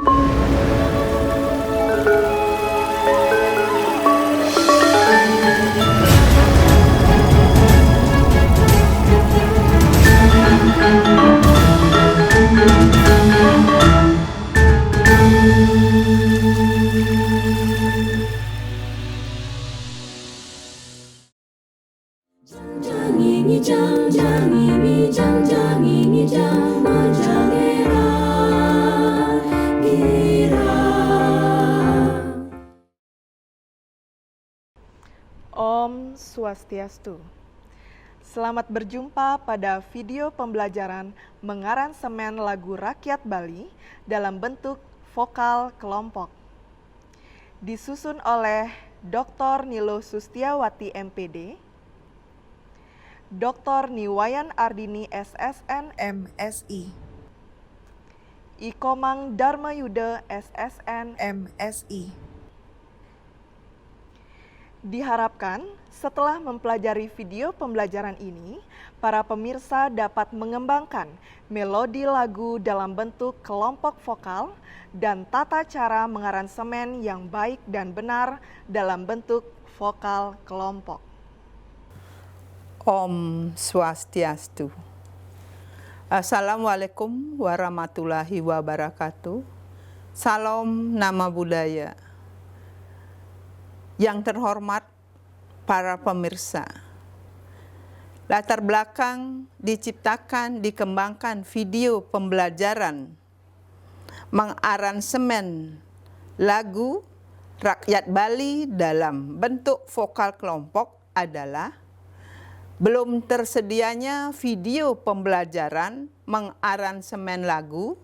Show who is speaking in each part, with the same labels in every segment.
Speaker 1: Om Swastiastu. Selamat berjumpa pada video pembelajaran mengaransemen lagu rakyat Bali dalam bentuk vokal kelompok. Disusun oleh Dr. Nilo Sustiawati MPD, Dr. Niwayan Ardini SSN MSI, Ikomang Dharmayuda SSN MSI. Diharapkan setelah mempelajari video pembelajaran ini, para pemirsa dapat mengembangkan melodi lagu dalam bentuk kelompok vokal dan tata cara mengaransemen yang baik dan benar dalam bentuk vokal kelompok.
Speaker 2: Om Swastiastu. Assalamualaikum warahmatullahi wabarakatuh. Salam nama budaya. Yang terhormat para pemirsa, latar belakang diciptakan, dikembangkan video pembelajaran mengaransemen lagu rakyat Bali dalam bentuk vokal kelompok adalah belum tersedianya video pembelajaran mengaransemen lagu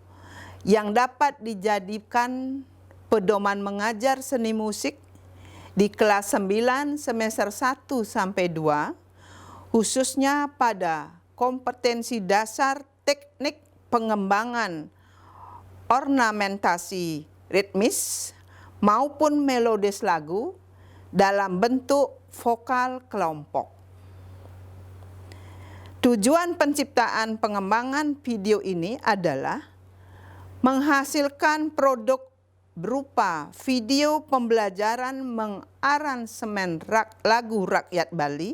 Speaker 2: yang dapat dijadikan pedoman mengajar seni musik di kelas 9 semester 1 sampai 2, khususnya pada kompetensi dasar teknik pengembangan ornamentasi ritmis maupun melodis lagu dalam bentuk vokal kelompok. Tujuan penciptaan pengembangan video ini adalah menghasilkan produk berupa video pembelajaran mengaransemen lagu rakyat Bali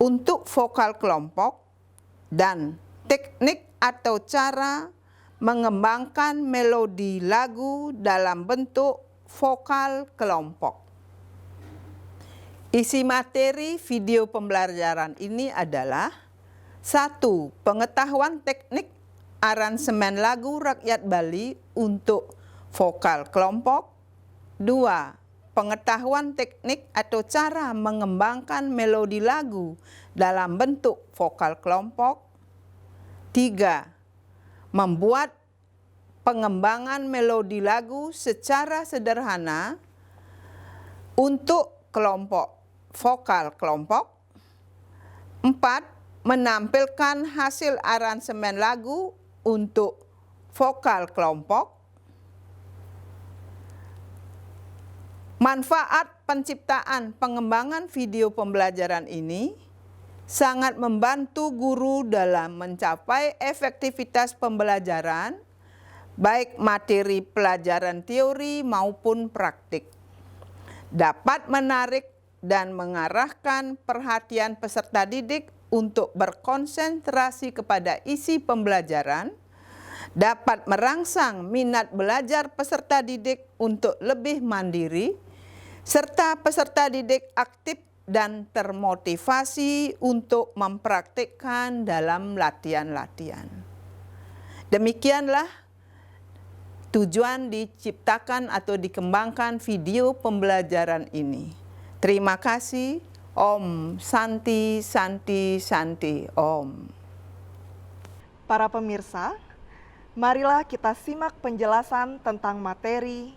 Speaker 2: untuk vokal kelompok dan teknik atau cara mengembangkan melodi lagu dalam bentuk vokal kelompok. Isi materi video pembelajaran ini adalah 1. Pengetahuan teknik aransemen lagu rakyat Bali untuk vokal kelompok. 2. Pengetahuan teknik atau cara mengembangkan melodi lagu dalam bentuk vokal kelompok. 3. Membuat pengembangan melodi lagu secara sederhana untuk kelompok vokal kelompok. 4. Menampilkan hasil aransemen lagu untuk vokal kelompok. Manfaat penciptaan pengembangan video pembelajaran ini sangat membantu guru dalam mencapai efektivitas pembelajaran, baik materi pelajaran teori maupun praktik. Dapat menarik dan mengarahkan perhatian peserta didik untuk berkonsentrasi kepada isi pembelajaran, dapat merangsang minat belajar peserta didik untuk lebih mandiri, serta peserta didik aktif dan termotivasi untuk mempraktikkan dalam latihan-latihan. Demikianlah tujuan diciptakan atau dikembangkan video pembelajaran ini. Terima kasih. Om Santi Santi Santi Om.
Speaker 1: Para pemirsa, marilah kita simak penjelasan tentang materi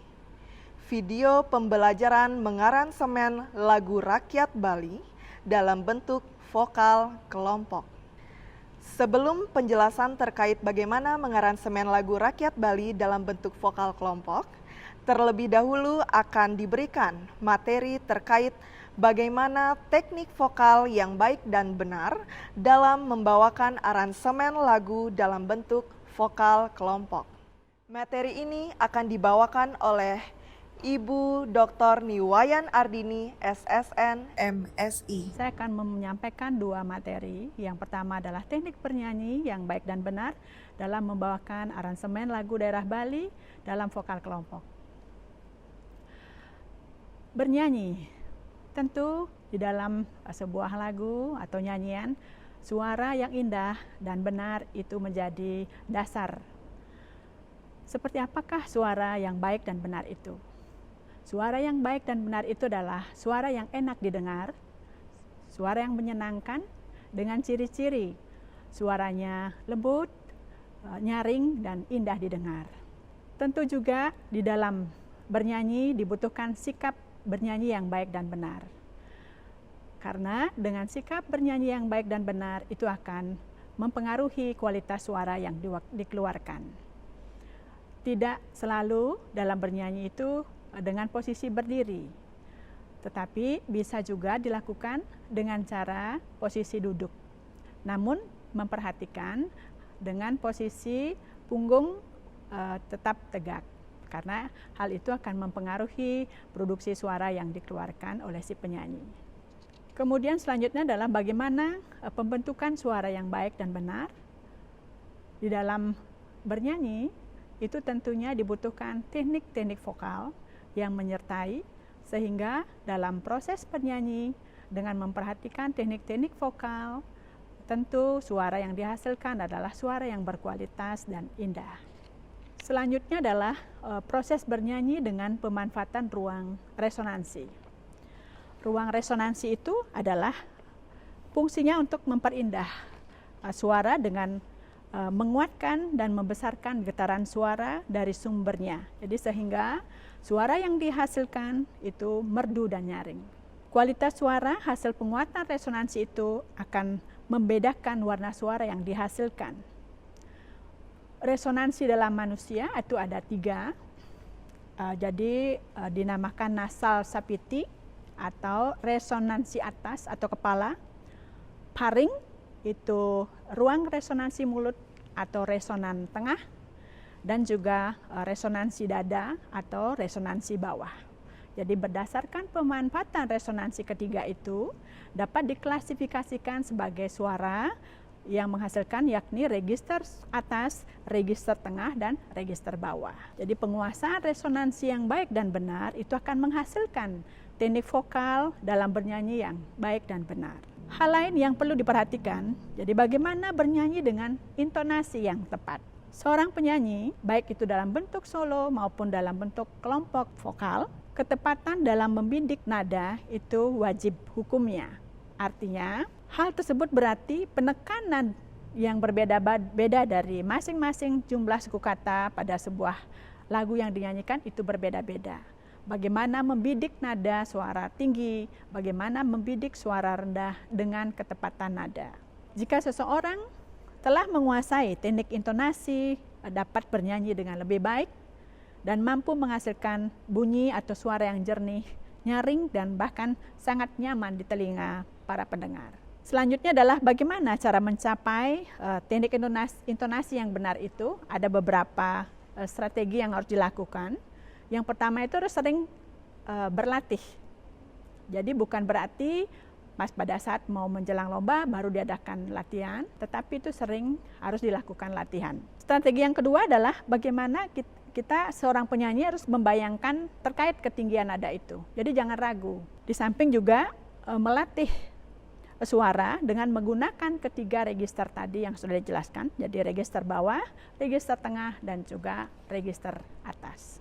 Speaker 1: video pembelajaran mengaransemen lagu rakyat Bali dalam bentuk vokal kelompok. Sebelum penjelasan terkait bagaimana mengaransemen lagu rakyat Bali dalam bentuk vokal kelompok, terlebih dahulu akan diberikan materi terkait bagaimana teknik vokal yang baik dan benar dalam membawakan aransemen lagu dalam bentuk vokal kelompok. Materi ini akan dibawakan oleh Ibu Dr. Niwayan Ardini, SSN,
Speaker 2: MSI.
Speaker 3: Saya akan menyampaikan dua materi. Yang pertama adalah teknik bernyanyi yang baik dan benar dalam membawakan aransemen lagu daerah Bali dalam vokal kelompok. Bernyanyi, tentu di dalam sebuah lagu atau nyanyian, suara yang indah dan benar itu menjadi dasar. Seperti apakah suara yang baik dan benar itu? Suara yang baik dan benar itu adalah suara yang enak didengar, suara yang menyenangkan dengan ciri-ciri suaranya lembut, nyaring, dan indah didengar. Tentu juga di dalam bernyanyi dibutuhkan sikap bernyanyi yang baik dan benar. Karena dengan sikap bernyanyi yang baik dan benar itu akan mempengaruhi kualitas suara yang dikeluarkan. Tidak selalu dalam bernyanyi itu dengan posisi berdiri, tetapi bisa juga dilakukan dengan cara posisi duduk. Namun memperhatikan dengan posisi punggung tetap tegak, karena hal itu akan mempengaruhi produksi suara yang dikeluarkan oleh si penyanyi. Kemudian selanjutnya adalah bagaimana pembentukan suara yang baik dan benar. Di dalam bernyanyi itu tentunya dibutuhkan teknik-teknik vokal yang menyertai, sehingga dalam proses bernyanyi dengan memperhatikan teknik-teknik vokal, tentu suara yang dihasilkan adalah suara yang berkualitas dan indah. Selanjutnya adalah proses bernyanyi dengan pemanfaatan ruang resonansi. Ruang resonansi itu adalah fungsinya untuk memperindah suara dengan menguatkan dan membesarkan getaran suara dari sumbernya. Jadi sehingga suara yang dihasilkan itu merdu dan nyaring. Kualitas suara hasil penguatan resonansi itu akan membedakan warna suara yang dihasilkan. Resonansi dalam manusia itu ada 3. Dinamakan nasal sapiti atau resonansi atas atau kepala. Paring itu ruang resonansi mulut atau resonan tengah, dan juga resonansi dada atau resonansi bawah. Jadi berdasarkan pemanfaatan resonansi ketiga itu dapat diklasifikasikan sebagai suara yang menghasilkan yakni register atas, register tengah, dan register bawah. Jadi penguasaan resonansi yang baik dan benar itu akan menghasilkan teknik vokal dalam bernyanyi yang baik dan benar. Hal lain yang perlu diperhatikan, jadi bagaimana bernyanyi dengan intonasi yang tepat. Seorang penyanyi, baik itu dalam bentuk solo maupun dalam bentuk kelompok vokal, ketepatan dalam membidik nada itu wajib hukumnya. Artinya, hal tersebut berarti penekanan yang berbeda-beda dari masing-masing jumlah suku kata pada sebuah lagu yang dinyanyikan itu berbeda-beda. Bagaimana membidik nada suara tinggi, bagaimana membidik suara rendah dengan ketepatan nada. Jika seseorang telah menguasai teknik intonasi, dapat bernyanyi dengan lebih baik, dan mampu menghasilkan bunyi atau suara yang jernih, nyaring, dan bahkan sangat nyaman di telinga para pendengar. Selanjutnya adalah bagaimana cara mencapai teknik intonasi yang benar itu. Ada beberapa strategi yang harus dilakukan. Yang pertama itu harus sering berlatih. Jadi bukan berarti pada saat mau menjelang lomba baru diadakan latihan, tetapi itu sering harus dilakukan latihan. Strategi yang kedua adalah bagaimana kita seorang penyanyi harus membayangkan terkait ketinggian nada itu. Jadi jangan ragu. Di samping juga melatih suara dengan menggunakan ketiga register tadi yang sudah dijelaskan. Jadi register bawah, register tengah, dan juga register atas.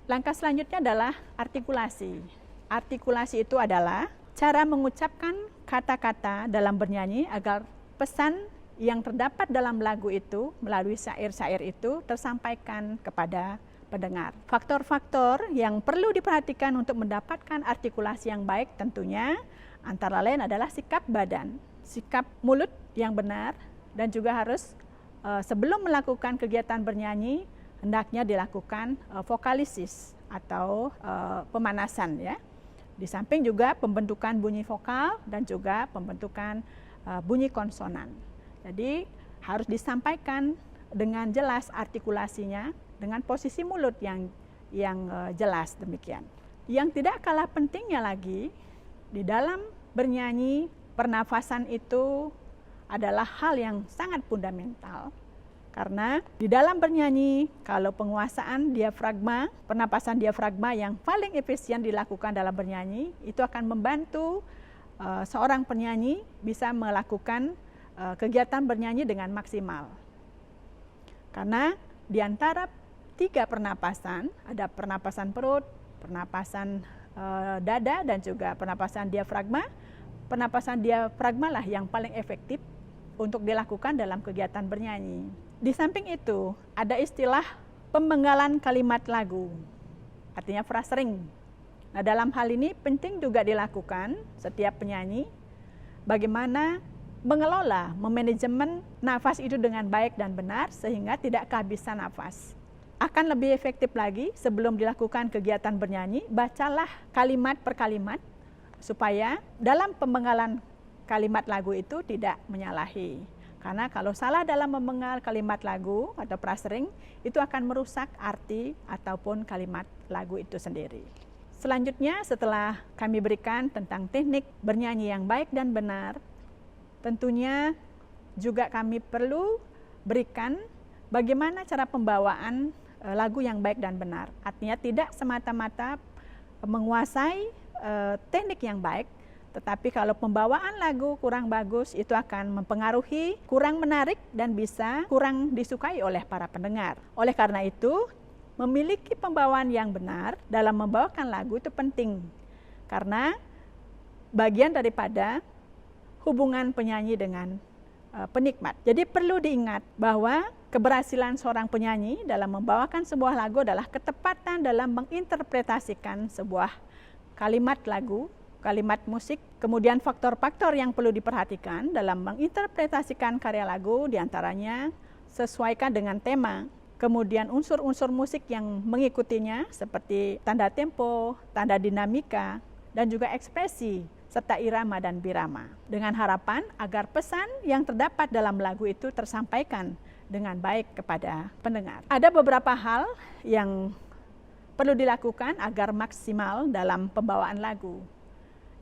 Speaker 3: Langkah selanjutnya adalah artikulasi. Artikulasi itu adalah cara mengucapkan kata-kata dalam bernyanyi agar pesan yang terdapat dalam lagu itu melalui syair-syair itu tersampaikan kepada pendengar. Faktor-faktor yang perlu diperhatikan untuk mendapatkan artikulasi yang baik tentunya antara lain adalah sikap badan, sikap mulut yang benar, dan juga harus sebelum melakukan kegiatan bernyanyi hendaknya dilakukan vokalisis atau pemanasan ya. Di samping juga pembentukan bunyi vokal dan juga pembentukan bunyi konsonan. Jadi harus disampaikan dengan jelas artikulasinya dengan posisi mulut yang jelas demikian. Yang tidak kalah pentingnya lagi, di dalam bernyanyi, pernafasan itu adalah hal yang sangat fundamental. Karena di dalam bernyanyi, kalau penguasaan diafragma, pernapasan diafragma yang paling efisien dilakukan dalam bernyanyi, itu akan membantu seorang penyanyi bisa melakukan kegiatan bernyanyi dengan maksimal. Karena di antara 3 pernapasan, ada pernapasan perut, pernapasan dada, dan juga pernapasan diafragma. Pernapasan diafragma lah yang paling efektif untuk dilakukan dalam kegiatan bernyanyi. Di samping itu, ada istilah pemenggalan kalimat lagu, artinya phrasing. Nah, dalam hal ini penting juga dilakukan setiap penyanyi, bagaimana mengelola, memanajemen nafas itu dengan baik dan benar sehingga tidak kehabisan nafas. Akan lebih efektif lagi sebelum dilakukan kegiatan bernyanyi, bacalah kalimat per kalimat supaya dalam pemenggalan kalimat lagu itu tidak menyalahi. Karena kalau salah dalam memenggal kalimat lagu atau phrasing, itu akan merusak arti ataupun kalimat lagu itu sendiri. Selanjutnya, setelah kami berikan tentang teknik bernyanyi yang baik dan benar, tentunya juga kami perlu berikan bagaimana cara pembawaan lagu yang baik dan benar. Artinya tidak semata-mata menguasai teknik yang baik, tetapi kalau pembawaan lagu kurang bagus, itu akan mempengaruhi, kurang menarik, dan bisa kurang disukai oleh para pendengar. Oleh karena itu, memiliki pembawaan yang benar dalam membawakan lagu itu penting. Karena bagian daripada hubungan penyanyi dengan penikmat. Jadi perlu diingat bahwa keberhasilan seorang penyanyi dalam membawakan sebuah lagu adalah ketepatan dalam menginterpretasikan sebuah kalimat lagu, kalimat musik. Kemudian faktor-faktor yang perlu diperhatikan dalam menginterpretasikan karya lagu diantaranya sesuaikan dengan tema, kemudian unsur-unsur musik yang mengikutinya seperti tanda tempo, tanda dinamika, dan juga ekspresi serta irama dan birama. Dengan harapan agar pesan yang terdapat dalam lagu itu tersampaikan dengan baik kepada pendengar. Ada beberapa hal yang perlu dilakukan agar maksimal dalam pembawaan lagu.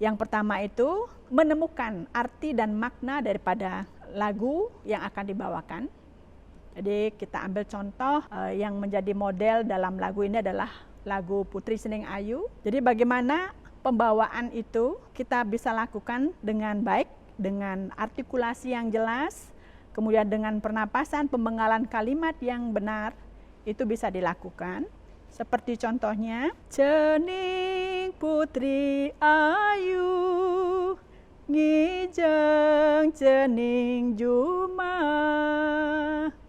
Speaker 3: Yang pertama itu menemukan arti dan makna daripada lagu yang akan dibawakan. Jadi kita ambil contoh yang menjadi model dalam lagu ini adalah lagu Putri Sening Ayu. Jadi bagaimana pembawaan itu kita bisa lakukan dengan baik, dengan artikulasi yang jelas, kemudian dengan pernapasan, pemenggalan kalimat yang benar, itu bisa dilakukan. Seperti contohnya, cening putri ayu, ngijeng cening juma.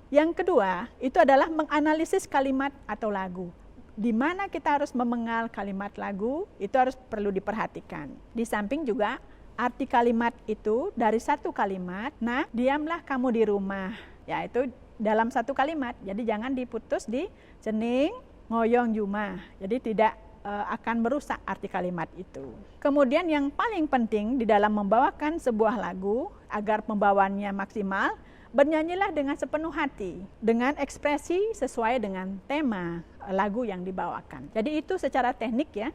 Speaker 3: Yang kedua, itu adalah menganalisis kalimat atau lagu. Di mana kita harus memenggal kalimat lagu, itu harus perlu diperhatikan. Di samping juga, arti kalimat itu dari satu kalimat, nah diamlah kamu di rumah. Ya, itu dalam satu kalimat, jadi jangan diputus di cening, ngoyong juma, jadi tidak akan merusak arti kalimat itu. Kemudian yang paling penting di dalam membawakan sebuah lagu agar pembawaannya maksimal, bernyanyilah dengan sepenuh hati, dengan ekspresi sesuai dengan tema lagu yang dibawakan. Jadi itu secara teknik ya.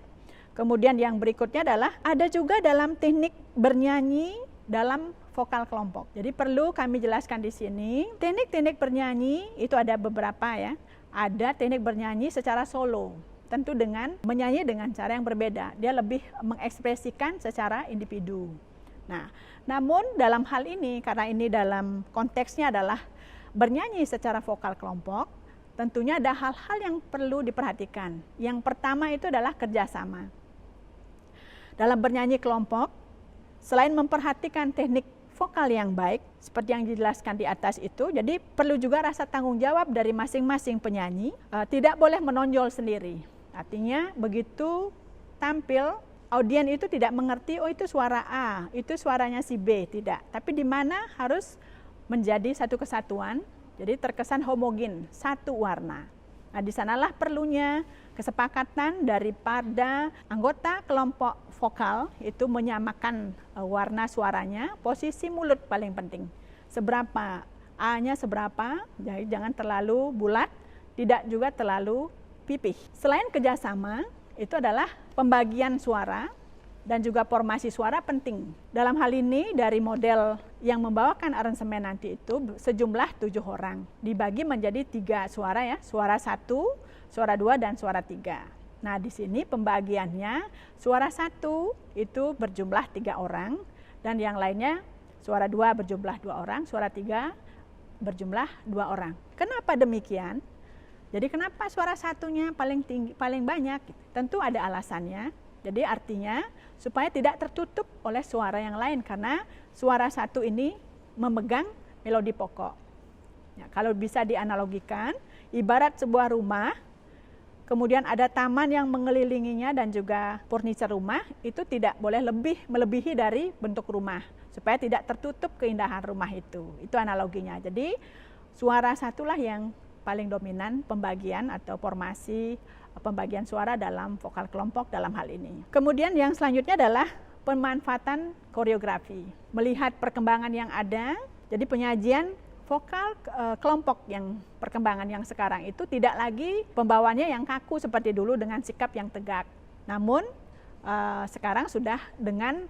Speaker 3: Kemudian yang berikutnya adalah ada juga dalam teknik bernyanyi dalam vokal kelompok. Jadi perlu kami jelaskan di sini, teknik-teknik bernyanyi itu ada beberapa ya. Ada teknik bernyanyi secara solo, tentu dengan menyanyi dengan cara yang berbeda. Dia lebih mengekspresikan secara individu. Nah, namun dalam hal ini, karena ini dalam konteksnya adalah bernyanyi secara vokal kelompok, tentunya ada hal-hal yang perlu diperhatikan. Yang pertama itu adalah kerjasama. Dalam bernyanyi kelompok, selain memperhatikan teknik vokal yang baik, seperti yang dijelaskan di atas itu, jadi perlu juga rasa tanggung jawab dari masing-masing penyanyi, tidak boleh menonjol sendiri. Artinya begitu tampil, audien itu tidak mengerti, oh itu suara A, itu suaranya si B, tidak. Tapi di mana harus menjadi satu kesatuan, jadi terkesan homogen, satu warna. Nah, di sanalah perlunya kesepakatan daripada anggota kelompok vokal itu menyamakan warna suaranya, posisi mulut paling penting. Seberapa A-nya seberapa, jadi jangan terlalu bulat, tidak juga terlalu pipih. Selain kerjasama, itu adalah pembagian suara dan juga formasi suara penting. Dalam hal ini dari model yang membawakan aransemen nanti itu sejumlah 7 orang. Dibagi menjadi 3 suara ya, suara 1, suara 2, dan suara 3. Nah, di sini pembagiannya suara 1 itu berjumlah 3 orang dan yang lainnya suara 2 berjumlah 2 orang, suara 3 berjumlah 2 orang. Kenapa demikian? Jadi kenapa suara satunya paling tinggi, paling banyak? Tentu ada alasannya. Jadi artinya supaya tidak tertutup oleh suara yang lain karena suara 1 ini memegang melodi pokok. Ya, kalau bisa dianalogikan, ibarat sebuah rumah, kemudian ada taman yang mengelilinginya dan juga furniture rumah, itu tidak boleh melebihi dari bentuk rumah, supaya tidak tertutup keindahan rumah itu. Itu analoginya. Jadi suara satulah yang paling dominan pembagian atau formasi pembagian suara dalam vokal kelompok dalam hal ini. Kemudian yang selanjutnya adalah pemanfaatan koreografi. Melihat perkembangan yang ada, jadi penyajian vokal kelompok yang perkembangan yang sekarang itu tidak lagi pembawanya yang kaku seperti dulu dengan sikap yang tegak. Namun sekarang sudah dengan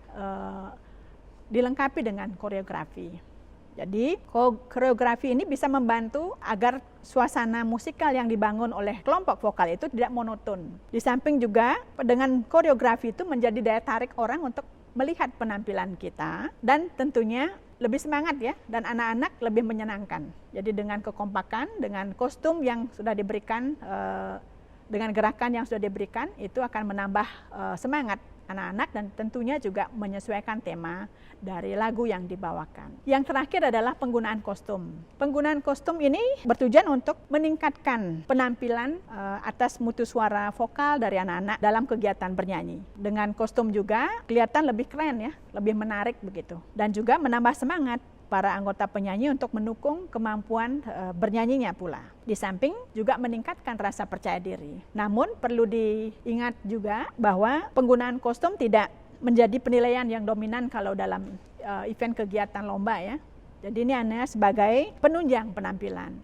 Speaker 3: dilengkapi dengan koreografi. Jadi koreografi ini bisa membantu agar suasana musikal yang dibangun oleh kelompok vokal itu tidak monoton. Di samping juga dengan koreografi itu menjadi daya tarik orang untuk melihat penampilan kita dan tentunya lebih semangat ya, dan anak-anak lebih menyenangkan. Jadi dengan kekompakan, dengan kostum yang sudah diberikan, dengan gerakan yang sudah diberikan, itu akan menambah semangat anak-anak dan tentunya juga menyesuaikan tema dari lagu yang dibawakan. Yang terakhir adalah penggunaan kostum. Penggunaan kostum ini bertujuan untuk meningkatkan penampilan atas mutu suara vokal dari anak-anak dalam kegiatan bernyanyi. Dengan kostum juga kelihatan lebih keren ya, lebih menarik begitu. Dan juga menambah semangat para anggota penyanyi untuk mendukung kemampuan bernyanyinya pula. Di samping juga meningkatkan rasa percaya diri. Namun perlu diingat juga bahwa penggunaan kostum tidak menjadi penilaian yang dominan kalau dalam event kegiatan lomba ya. Jadi ini hanya sebagai penunjang penampilan.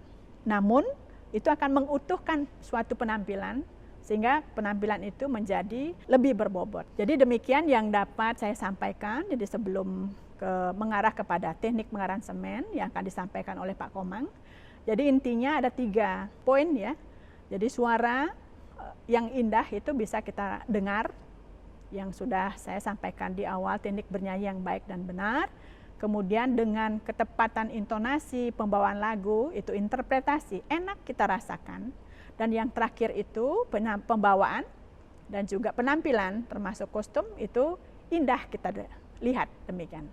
Speaker 3: Namun itu akan mengutuhkan suatu penampilan sehingga penampilan itu menjadi lebih berbobot. Jadi demikian yang dapat saya sampaikan. Jadi sebelum mengarah kepada teknik mengaransemen yang akan disampaikan oleh Pak Komang. Jadi intinya ada 3 poin ya. Jadi suara yang indah itu bisa kita dengar, yang sudah saya sampaikan di awal, teknik bernyanyi yang baik dan benar. Kemudian dengan ketepatan intonasi, pembawaan lagu, itu interpretasi, enak kita rasakan. Dan yang terakhir itu pembawaan dan juga penampilan termasuk kostum itu indah kita lihat demikian.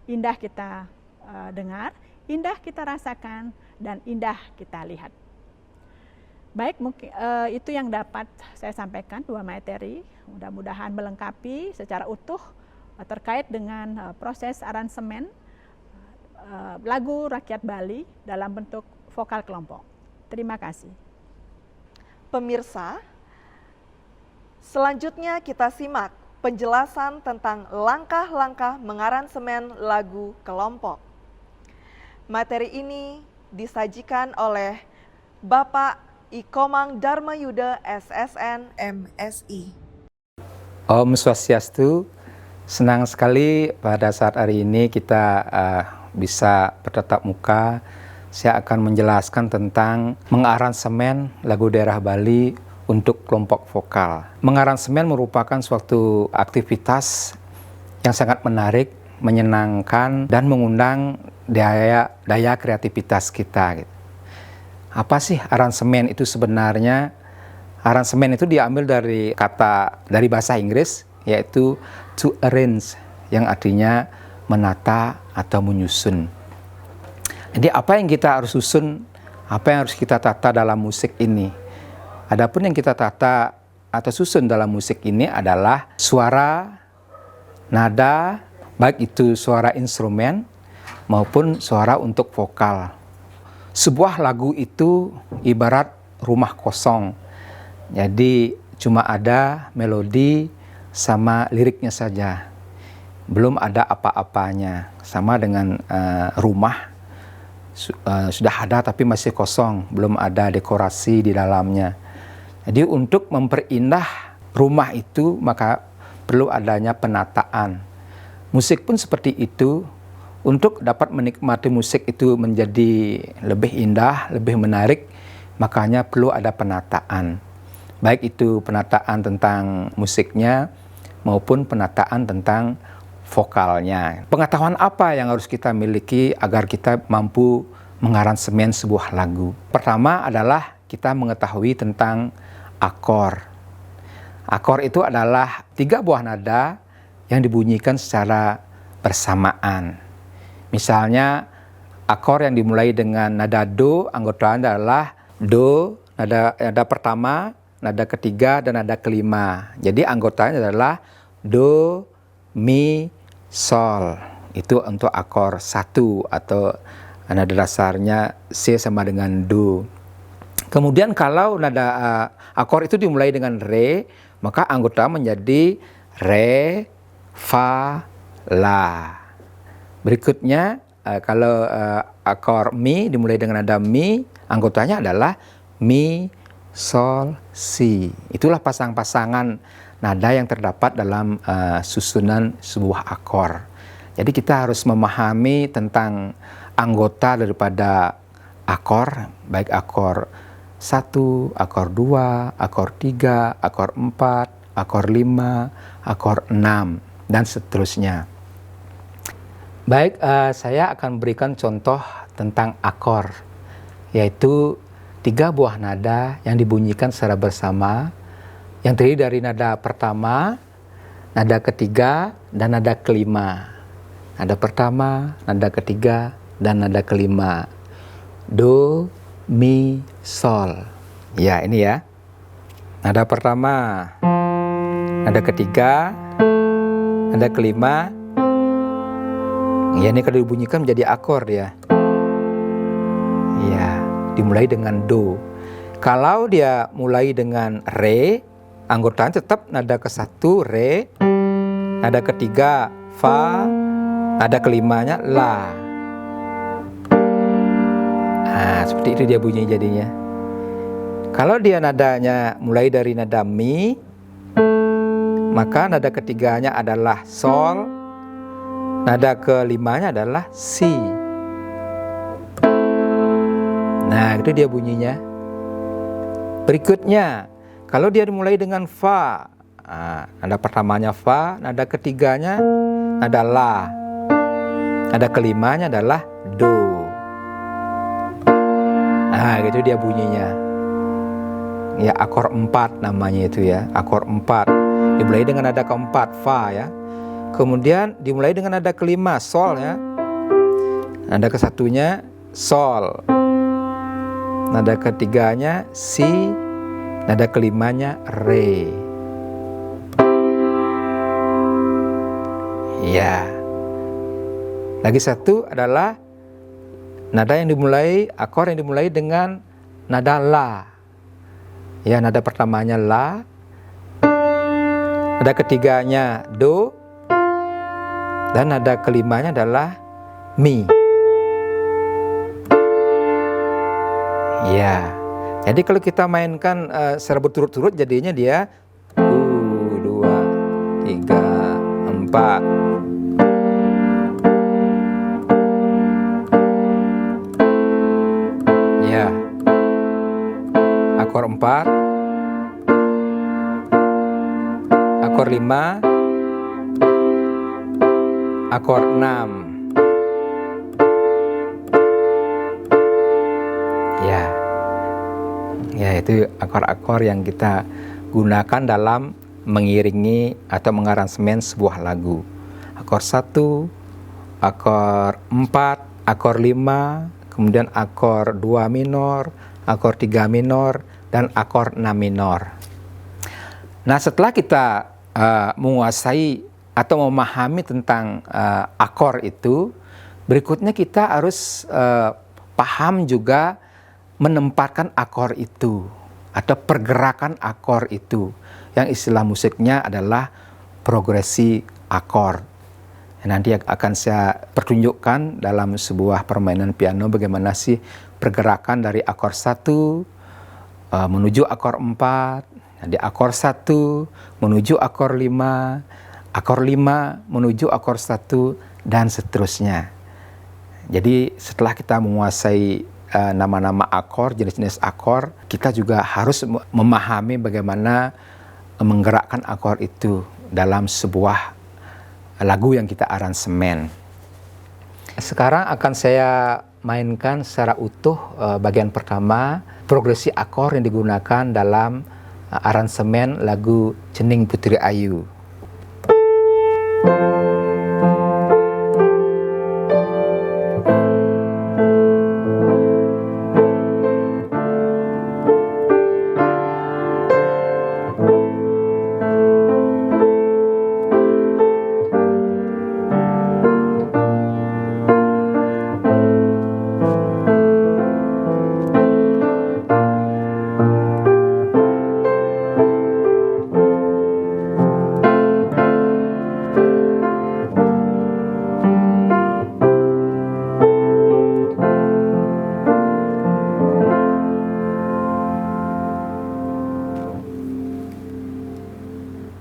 Speaker 3: Indah kita dengar, indah kita rasakan, dan indah kita lihat. Baik, mungkin itu yang dapat saya sampaikan 2 materi. Mudah-mudahan melengkapi secara utuh terkait dengan proses aransemen lagu rakyat Bali dalam bentuk vokal kelompok. Terima kasih.
Speaker 1: Pemirsa, selanjutnya kita simak penjelasan tentang langkah-langkah mengaransemen lagu kelompok. Materi ini disajikan oleh Bapak Ikomang Dharmayuda SSN MSI.
Speaker 4: Om Swastiastu, senang sekali pada saat hari ini kita bisa bertatap muka. Saya akan menjelaskan tentang mengaransemen lagu daerah Bali untuk kelompok vokal. Mengaransemen merupakan suatu aktivitas yang sangat menarik, menyenangkan, dan mengundang daya kreativitas kita. Apa sih aransemen itu sebenarnya? Aransemen itu diambil dari bahasa Inggris, yaitu to arrange, yang artinya menata atau menyusun. Jadi apa yang kita harus susun, apa yang harus kita tata dalam musik ini? Adapun yang kita tata atau susun dalam musik ini adalah suara, nada, baik itu suara instrumen maupun suara untuk vokal. Sebuah lagu itu ibarat rumah kosong. Jadi cuma ada melodi sama liriknya saja. Belum ada apa-apanya. Sama dengan rumah. sudah ada tapi masih kosong, belum ada dekorasi di dalamnya. Jadi untuk memperindah rumah itu maka perlu adanya penataan. Musik pun seperti itu, untuk dapat menikmati musik itu menjadi lebih indah, lebih menarik, makanya perlu ada penataan. Baik itu penataan tentang musiknya maupun penataan tentang vokalnya. Pengetahuan apa yang harus kita miliki agar kita mampu mengaransemen sebuah lagu? Pertama adalah kita mengetahui tentang akor. Akor itu adalah 3 buah nada yang dibunyikan secara bersamaan. Misalnya akor yang dimulai dengan nada do, anggotanya adalah do, nada pertama, nada ketiga, dan nada kelima. Jadi anggotanya adalah do, mi, sol. Itu untuk akor 1 atau nada dasarnya C sama dengan do. Kemudian kalau nada akor itu dimulai dengan re, maka anggota menjadi re, fa, la. Berikutnya kalau akor mi dimulai dengan nada mi, anggotanya adalah mi, sol, si. Itulah pasang-pasangan nada yang terdapat dalam susunan sebuah akor. Jadi kita harus memahami tentang anggota daripada akor, baik akor 1, akor 2, akor 3, akor 4, akor 5, akor 6, dan seterusnya. Baik, saya akan berikan contoh tentang akor, yaitu 3 buah nada yang dibunyikan secara bersama, yang terdiri dari nada pertama, nada ketiga, dan nada kelima. Nada pertama, nada ketiga, dan nada kelima. Do, mi, sol. Ya, ini ya. Nada pertama, nada ketiga, nada kelima. Ya, ini kalau dibunyikan menjadi akor ya. Ya, dimulai dengan do. Kalau dia mulai dengan re, anggotanya tetap nada ke-1 re, nada ketiga fa, nada kelimanya la. Nah, seperti itu dia bunyi jadinya. Kalau dia nadanya mulai dari nada mi, maka nada ketiganya adalah sol, nada kelimanya adalah si. Nah, itu dia bunyinya. Berikutnya, kalau dia dimulai dengan fa, nada pertamanya fa, nada ketiganya nada la, nada kelimanya adalah do. Nah, gitu dia bunyinya. Ya, akor 4 namanya itu ya, akor 4. Dimulai dengan nada keempat, fa ya. Kemudian dimulai dengan nada kelima, sol ya. Nada kesatunya sol. Nada ketiganya si, nada kelimanya re. Ya. Lagi satu adalah nada yang dimulai, akor yang dimulai dengan nada la. Ya, nada pertamanya la. Nada ketiganya do. Dan nada kelimanya adalah mi. Ya. Jadi kalau kita mainkan secara berturut-turut jadinya dia 1, 2, 3, 4. Ya, akor 4, akor 5, akor 6. Ya, itu akor-akor yang kita gunakan dalam mengiringi atau mengaransemen sebuah lagu. Akor 1, akor 4, akor 5, kemudian akor 2 minor, akor 3 minor, dan akor 6 minor. Nah, setelah kita menguasai atau memahami tentang akor itu, berikutnya kita harus paham juga menempatkan akor itu atau pergerakan akor itu, yang istilah musiknya adalah progresi akor. Nanti akan saya pertunjukkan dalam sebuah permainan piano bagaimana sih pergerakan dari akor 1 menuju akor 4, di akor 1 menuju akor 5, akor 5 menuju akor 1, dan seterusnya. Jadi setelah kita menguasai nama-nama akor, jenis-jenis akor, kita juga harus memahami bagaimana menggerakkan akor itu dalam sebuah lagu yang kita aransemen. Sekarang akan saya mainkan secara utuh bagian pertama, progresi akor yang digunakan dalam aransemen lagu Cening Putri Ayu.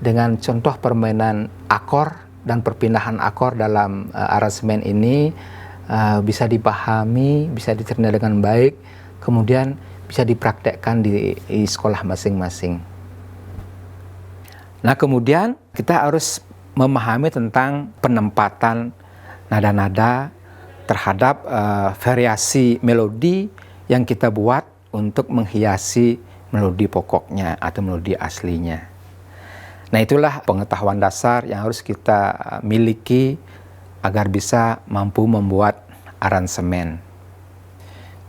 Speaker 4: Dengan contoh permainan akor dan perpindahan akor dalam aransemen ini bisa dipahami, bisa dicerna dengan baik, kemudian bisa dipraktekkan di sekolah masing-masing. Nah, kemudian kita harus memahami tentang penempatan nada-nada terhadap variasi melodi yang kita buat untuk menghiasi melodi pokoknya atau melodi aslinya. Nah, itulah pengetahuan dasar yang harus kita miliki agar bisa mampu membuat aransemen.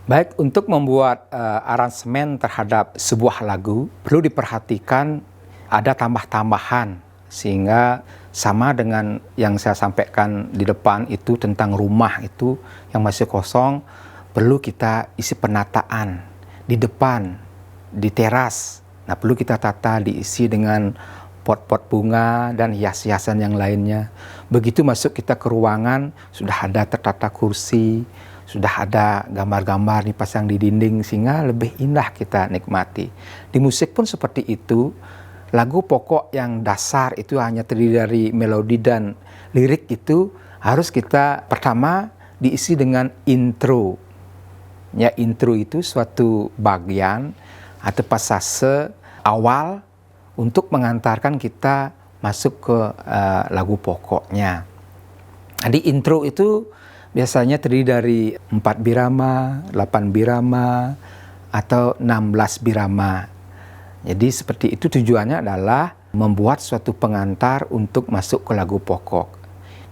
Speaker 4: Baik, untuk membuat aransemen terhadap sebuah lagu, perlu diperhatikan ada tambah-tambahan, sehingga sama dengan yang saya sampaikan di depan itu tentang rumah itu yang masih kosong, perlu kita isi penataan di depan, di teras. Nah, perlu kita tata, diisi dengan pot-pot bunga dan hias-hiasan yang lainnya. Begitu masuk kita ke ruangan, sudah ada tertata kursi, sudah ada gambar-gambar dipasang di dinding, sehingga lebih indah kita nikmati. Di musik pun seperti itu. Lagu pokok yang dasar itu hanya terdiri dari melodi dan lirik, itu harus kita pertama diisi dengan intro. Ya, intro itu suatu bagian atau pasase awal untuk mengantarkan kita masuk ke lagu pokoknya. Di intro itu biasanya terdiri dari 4 birama, 8 birama, atau 16 birama. Jadi seperti itu, tujuannya adalah membuat suatu pengantar untuk masuk ke lagu pokok.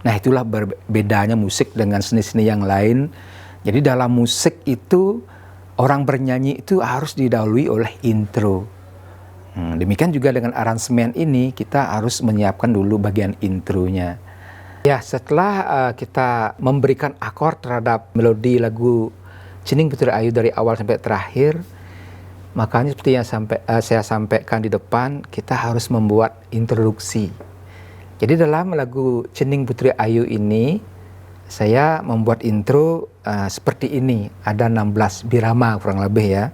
Speaker 4: Nah, itulah bedanya musik dengan seni-seni yang lain. Jadi dalam musik itu orang bernyanyi itu harus didahului oleh intro. Demikian juga dengan aransemen ini, kita harus menyiapkan dulu bagian intronya. Ya, setelah kita memberikan akor terhadap melodi lagu Cening Putri Ayu dari awal sampai terakhir, makanya seperti yang saya sampaikan di depan, kita harus membuat introduksi. Jadi dalam lagu Cening Putri Ayu ini, saya membuat intro seperti ini. Ada 16 birama kurang lebih ya.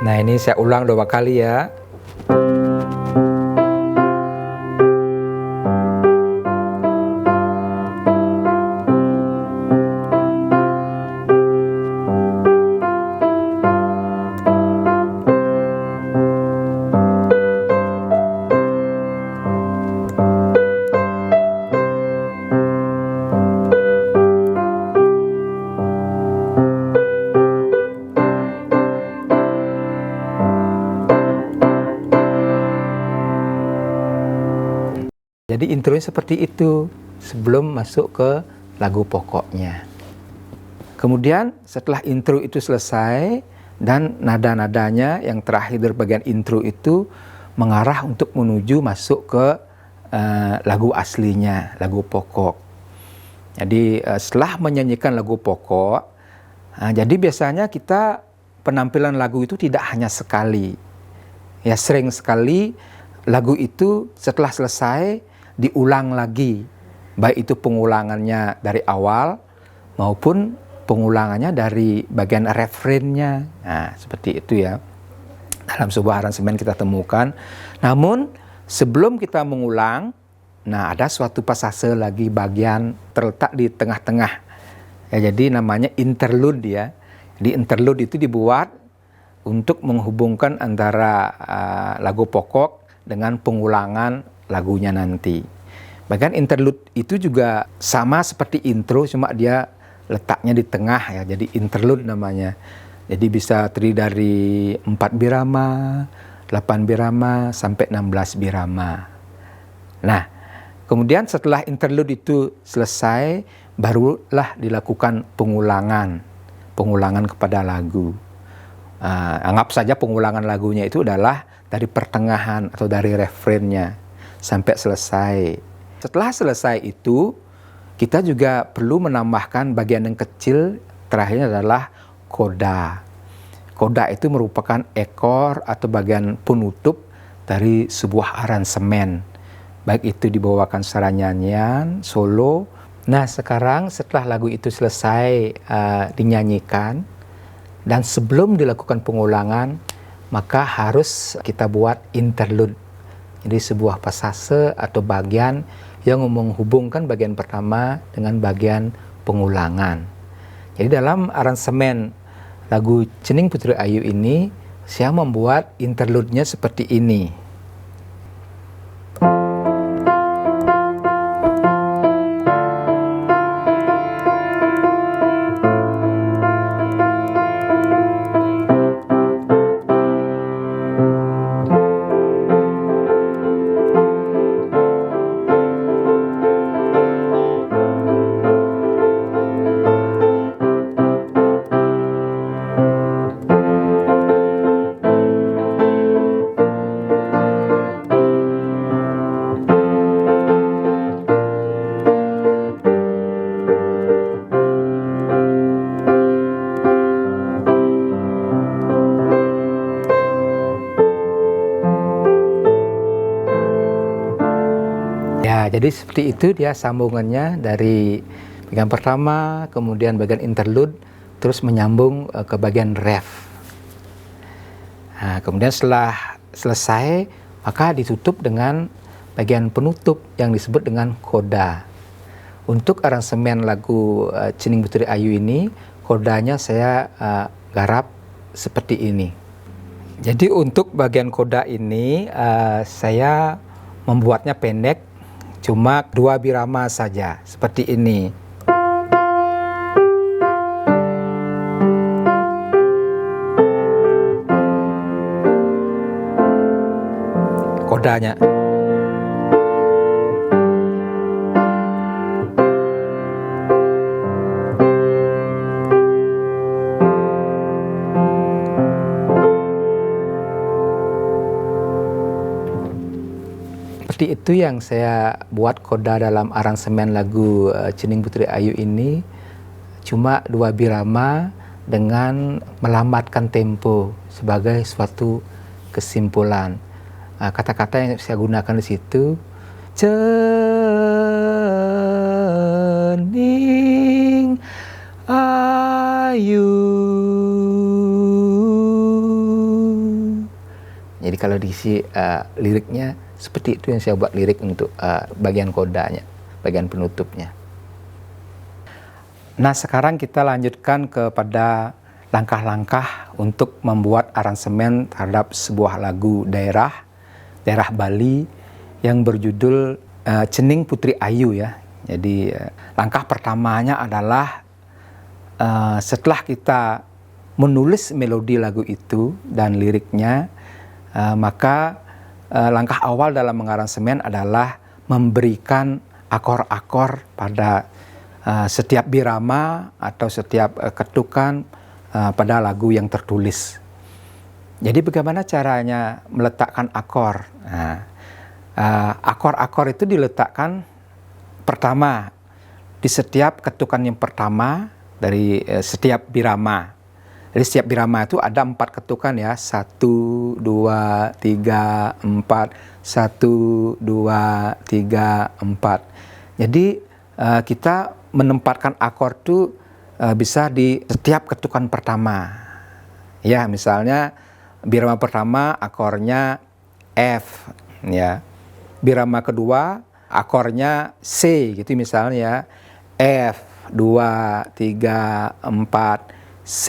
Speaker 4: Nah, ini saya ulang 2 kali ya. Jadi intronya seperti itu sebelum masuk ke lagu pokoknya. Kemudian setelah intro itu selesai dan nada-nadanya yang terakhir dari bagian intro itu mengarah untuk menuju masuk ke lagu aslinya, lagu pokok. Jadi setelah menyanyikan lagu pokok, jadi biasanya kita penampilan lagu itu tidak hanya sekali. Ya, sering sekali lagu itu setelah selesai diulang lagi. Baik itu pengulangannya dari awal maupun pengulangannya dari bagian refrennya. Nah, seperti itu ya. Dalam sebuah aransemen kita temukan. Namun sebelum kita mengulang, nah ada suatu pasase lagi bagian terletak di tengah-tengah. Ya, jadi namanya interlude ya. Jadi interlude itu dibuat untuk menghubungkan antara lagu pokok dengan pengulangan lagunya nanti. Bahkan interlude itu juga sama seperti intro, cuma dia letaknya di tengah ya. Jadi interlude namanya. Jadi bisa terdiri dari 4 birama, 8 birama, sampai 16 birama. Nah, kemudian setelah interlude itu selesai, barulah dilakukan pengulangan kepada lagu. Anggap saja pengulangan lagunya itu adalah dari pertengahan atau dari refrennya sampai selesai. Setelah selesai itu, kita juga perlu menambahkan bagian yang kecil, terakhirnya adalah koda. Koda itu merupakan ekor atau bagian penutup dari sebuah aransemen. Baik itu dibawakan secara nyanyian, solo. Nah, sekarang setelah lagu itu selesai dinyanyikan, dan sebelum dilakukan pengulangan, maka harus kita buat interlude. Jadi sebuah pasase atau bagian yang menghubungkan bagian pertama dengan bagian pengulangan. Jadi dalam aransemen lagu Cening Putri Ayu ini, saya membuat interlude-nya seperti ini. Jadi seperti itu dia sambungannya dari bagian pertama, kemudian bagian interlude, terus menyambung ke bagian ref. Nah, kemudian setelah selesai, maka ditutup dengan bagian penutup yang disebut dengan koda. Untuk aransemen lagu Cening Putri Ayu ini, kodanya saya garap seperti ini. Jadi untuk bagian koda ini, saya membuatnya pendek, cuma 2 birama saja, seperti ini. Kodanya. Seperti itu yang saya buat koda dalam aransemen lagu Cening Putri Ayu ini, cuma 2 birama dengan melambatkan tempo sebagai suatu kesimpulan. Kata-kata yang saya gunakan di situ, Cening Ayu. Jadi kalau diisi liriknya seperti itu yang saya buat lirik untuk bagian kodanya, bagian penutupnya. Nah, sekarang kita lanjutkan kepada langkah-langkah untuk membuat aransemen terhadap sebuah lagu daerah Bali yang berjudul Cening Putri Ayu ya. Jadi langkah pertamanya adalah setelah kita menulis melodi lagu itu dan liriknya, maka langkah awal dalam mengaransemen adalah memberikan akor-akor pada setiap birama atau setiap ketukan pada lagu yang tertulis. Jadi bagaimana caranya meletakkan akor? Nah, akor-akor itu diletakkan pertama di setiap ketukan yang pertama dari setiap birama. Jadi setiap birama itu ada 4 ketukan ya, 1, 2, 3, 4, 1, 2, 3, 4. Jadi kita menempatkan akor itu bisa di setiap ketukan pertama. Ya, misalnya birama pertama akornya F, ya. Birama kedua akornya C, gitu misalnya F 2, 3, 4, C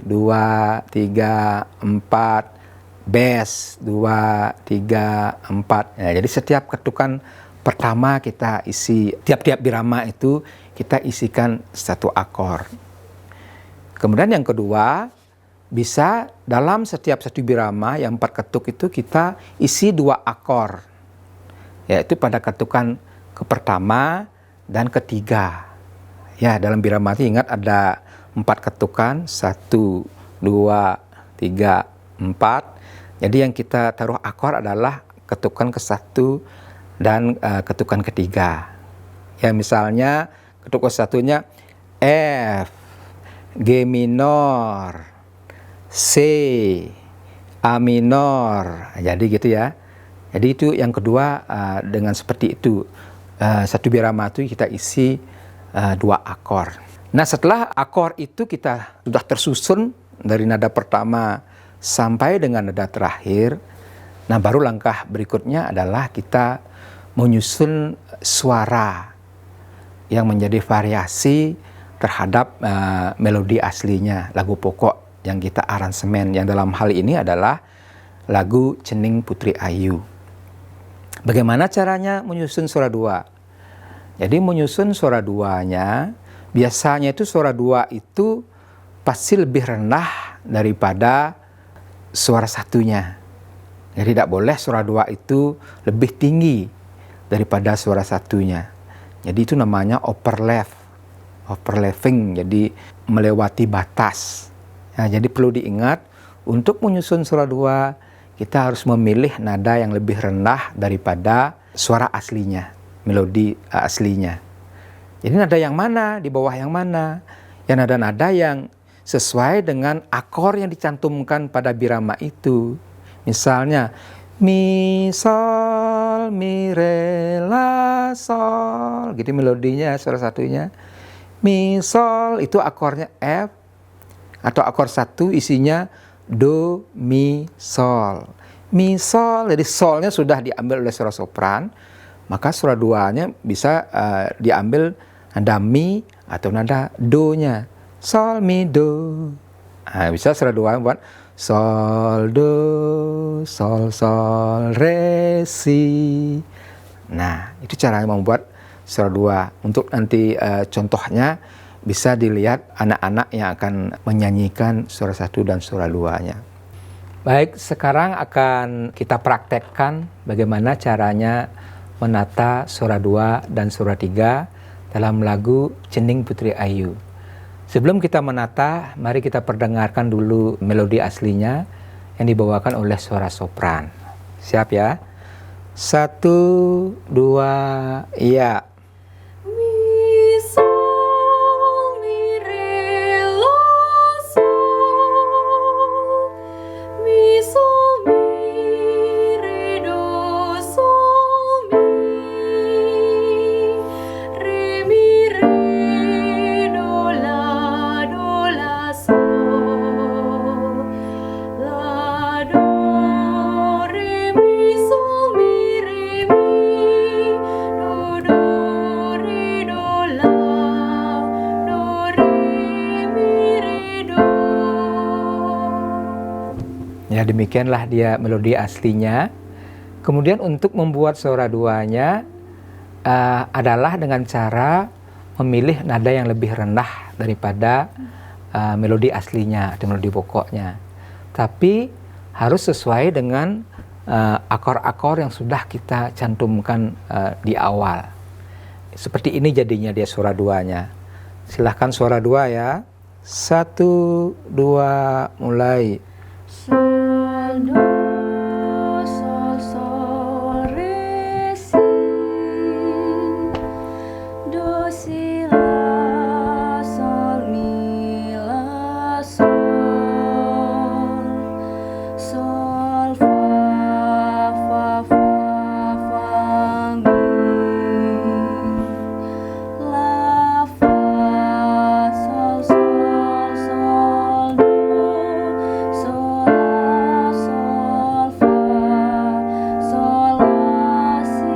Speaker 4: 2, 3, 4, Bes 2, 3, 4. Ya, jadi setiap ketukan pertama kita isi, tiap-tiap birama itu kita isikan 1 akor. Kemudian yang kedua, bisa dalam setiap 1 birama yang 4 ketuk itu kita isi 2 akor, yaitu pada ketukan ke pertama dan ketiga. Ya, dalam birama itu ingat ada 4 ketukan, 1, 2, 3, 4. Jadi yang kita taruh akor adalah ketukan ke-1 dan ketukan ketiga. Ya, misalnya ketukan satunya F, G minor, C, A minor. Jadi gitu ya. Jadi itu yang kedua, dengan seperti itu. 1 birama itu kita isi 2 akor. Nah, setelah akor itu kita sudah tersusun dari nada pertama sampai dengan nada terakhir. Nah, baru langkah berikutnya adalah kita menyusun suara yang menjadi variasi terhadap melodi aslinya, lagu pokok yang kita aransemen, yang dalam hal ini adalah lagu Cening Putri Ayu. Bagaimana caranya menyusun suara 2? Jadi menyusun suara 2-nya, biasanya itu suara 2 itu pasti lebih rendah daripada suara 1-nya. Jadi tidak boleh suara 2 itu lebih tinggi daripada suara 1-nya. Jadi itu namanya overlapping, jadi melewati batas. Nah, jadi perlu diingat, untuk menyusun suara 2, kita harus memilih nada yang lebih rendah daripada suara aslinya, melodi aslinya. Jadi nada yang mana, di bawah yang mana? Ya, nada-nada yang sesuai dengan akor yang dicantumkan pada birama itu. Misalnya, mi, sol, mi, re, la, sol. Gitu melodinya, suara 1-nya. Mi, sol, itu akornya F. Atau akor 1 isinya do, mi, sol. Mi, sol, jadi solnya sudah diambil oleh suara sopran. Maka suara 2-nya bisa diambil nada mi atau nada do-nya. Sol, mi, do. Nah, bisa suara 2 buat sol, do, sol, sol, re, si. Nah, itu cara membuat suara 2. Untuk nanti contohnya bisa dilihat anak-anak yang akan menyanyikan suara 1 dan suara 2-nya. Baik, sekarang akan kita praktekkan bagaimana caranya menata suara 2 dan suara 3 dalam lagu Cening Putri Ayu. Sebelum kita menata, mari kita perdengarkan dulu melodi aslinya yang dibawakan oleh suara sopran. Siap ya? 1, 2, iya. Ya, demikianlah dia melodi aslinya. Kemudian untuk membuat suara 2-nya adalah dengan cara memilih nada yang lebih rendah daripada melodi aslinya atau melodi pokoknya. Tapi harus sesuai dengan akor-akor yang sudah kita cantumkan di awal. seperti ini jadinya dia suara duanya. Silahkan suara dua ya. 1, 2, mulai.
Speaker 5: Sol, do, sol, sol, re, si. Do, si, la, sol, mi, la, sol. Sol, fa, fa, fa, fa, mi. La, fa, sol, sol, sol, do. Sol, la, sol, fa. Sol, la, si,